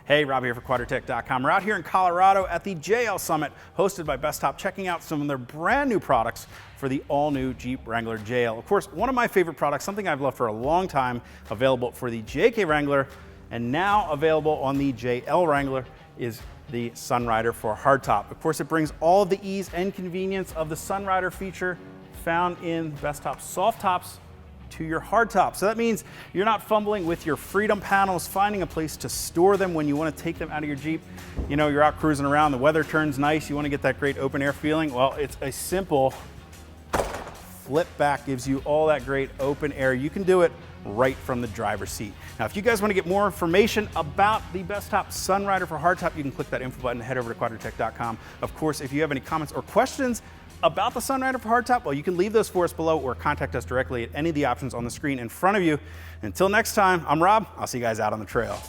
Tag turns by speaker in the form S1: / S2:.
S1: Hey, Rob here for Quadratec.com. We're out here in Colorado at the JL Summit, hosted by Bestop, checking out some of their brand new products for the all-new Jeep Wrangler JL. Of course, one of my favorite products, something I've loved for a long time, available for the JK Wrangler, and now available on the JL Wrangler, is the Sunrider for hardtop. Of course, it brings all of the ease and convenience of the Sunrider feature found in Bestop soft tops to your hardtop. So that means you're not fumbling with your freedom panels, finding a place to store them when you want to take them out of your Jeep. You know, you're out cruising around, the weather turns nice, you want to get that great open air feeling. Well, it's a simple flip back, gives you all that great open air. You can do it right from the driver's seat. Now, if you guys want to get more information about the Bestop Sunrider for hardtop, you can click that info button and head over to Quadratec.com. Of course, if you have any comments or questions about the Sunrider for hardtop, well, you can leave those for us below or contact us directly at any of the options on the screen in front of you. Until next time, I'm Rob. I'll see you guys out on the trail.